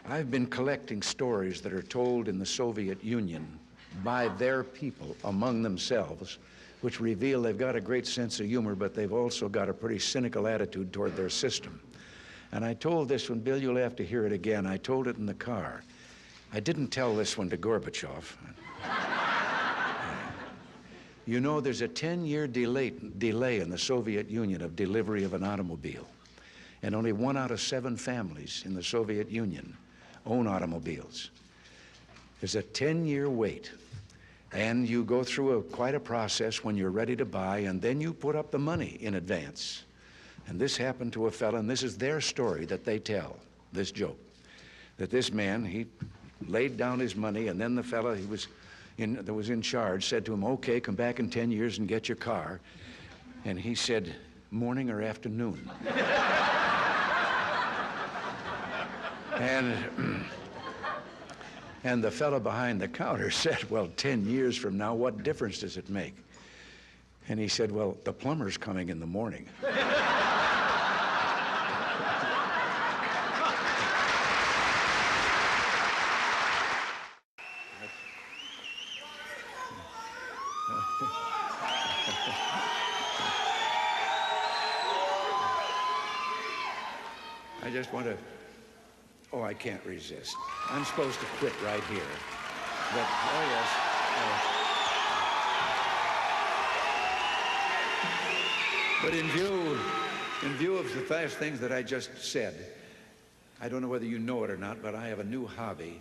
I've been collecting stories that are told in the Soviet Union by their people among themselves, which reveal they've got a great sense of humor, but they've also got a pretty cynical attitude toward their system. And I told this one, Bill, you'll have to hear it again. I told it in the car. I didn't tell this one to Gorbachev. You know, there's a 10-year delay in the Soviet Union of delivery of an automobile. And only 1 out of 7 families in the Soviet Union own automobiles. There's a 10-year wait. And you go through quite a process when you're ready to buy, and then you put up the money in advance. And this happened to a fella, and this is their story that they tell, this joke, that this man, he laid down his money, and then the fella that was in charge said to him, okay, come back in 10 years and get your car. And he said, morning or afternoon? And the fellow behind the counter said, well, 10 years from now, what difference does it make? And he said, well, the plumber's coming in the morning. I just want to, oh, I can't resist. I'm supposed to quit right here. But, oh yes. But in view of the fast things that I just said, I don't know whether you know it or not, but I have a new hobby.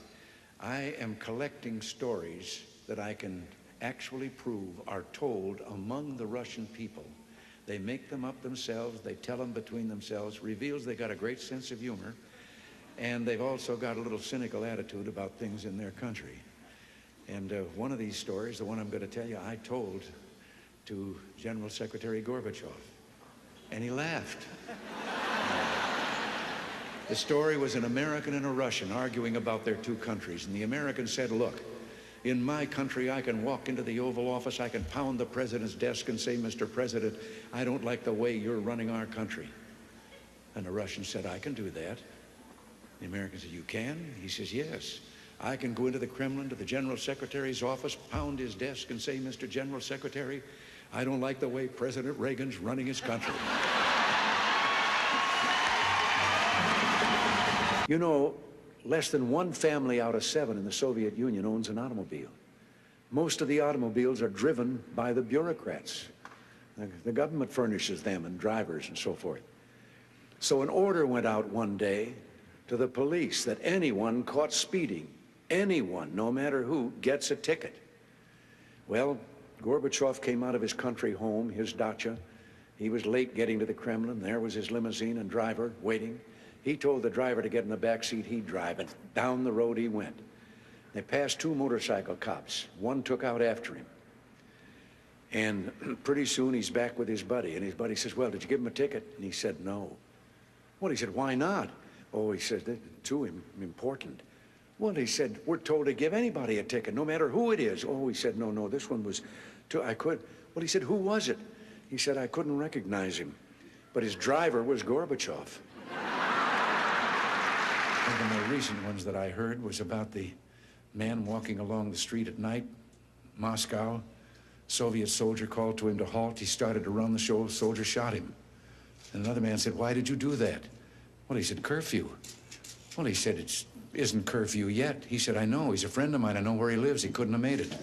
I am collecting stories that I can actually prove are told among the Russian people. They make them up themselves, they tell them between themselves, reveals they got a great sense of humor, and they've also got a little cynical attitude about things in their country. And one of these stories, the one I'm going to tell you, I told to General Secretary Gorbachev, and he laughed. The story was an American and a Russian arguing about their two countries, and the American said, look, in my country, I can walk into the Oval Office, I can pound the president's desk and say, Mr. President, I don't like the way you're running our country. And the Russian said, I can do that. The American said, you can? He says, yes. I can go into the Kremlin, to the General Secretary's office, pound his desk and say, Mr. General Secretary, I don't like the way President Reagan's running his country. You know, less than 1 family out of 7 in the Soviet Union owns an automobile. Most of the automobiles are driven by the bureaucrats. The government furnishes them and drivers and so forth. So an order went out one day to the police that anyone caught speeding, anyone, no matter who, gets a ticket. Well, Gorbachev came out of his country home, his dacha. He was late getting to the Kremlin. There was his limousine and driver waiting. He told the driver to get in the back seat, he'd drive, and down the road he went. They passed 2 motorcycle cops. One took out after him. And pretty soon he's back with his buddy, and his buddy says, well, did you give him a ticket? And he said, no. Well, he said, why not? Oh, he said, they're too important. Well, he said, we're told to give anybody a ticket, no matter who it is. Oh, he said, no, this one was too, I could. Well, he said, who was it? He said, I couldn't recognize him, but his driver was Gorbachev. One of the more recent ones that I heard was about the man walking along the street at night, Moscow. Soviet soldier called to him to halt. He started to run. The soldier shot him. And another man said, why did you do that? Well, he said, curfew. Well, he said, it isn't curfew yet. He said, I know. He's a friend of mine. I know where he lives. He couldn't have made it.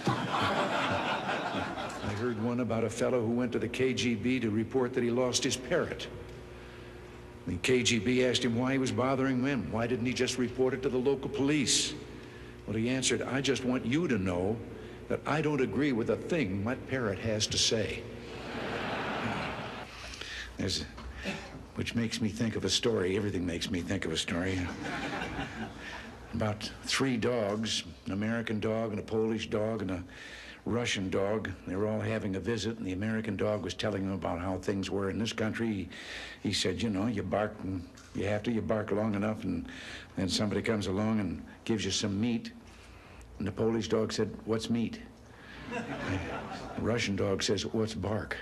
I heard one about a fellow who went to the KGB to report that he lost his parrot. The KGB asked him why he was bothering them. Why didn't he just report it to the local police? Well, he answered, I just want you to know that I don't agree with a thing my parrot has to say. Which makes me think of a story. Everything makes me think of a story. About 3 dogs, an American dog and a Polish dog and a Russian dog. They were all having a visit, and the American dog was telling them about how things were in this country. He said, you know, you bark, and you bark long enough, and then somebody comes along and gives you some meat. And the Polish dog said, what's meat? The Russian dog says, what's bark?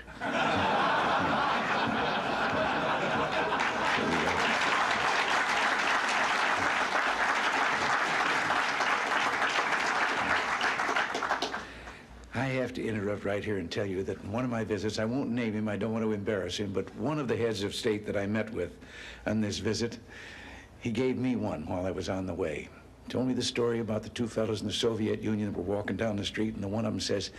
have to interrupt right here and tell you that in one of my visits, I won't name him, I don't want to embarrass him, but one of the heads of state that I met with on this visit, he gave me one while I was on the way. Told me the story about the two fellows in the Soviet Union that were walking down the street, and the one of them says,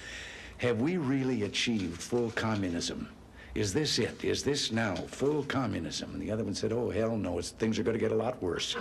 "Have we really achieved full communism? Is this it? Is this now full communism?" And the other one said, "Oh, hell no, things are going to get a lot worse."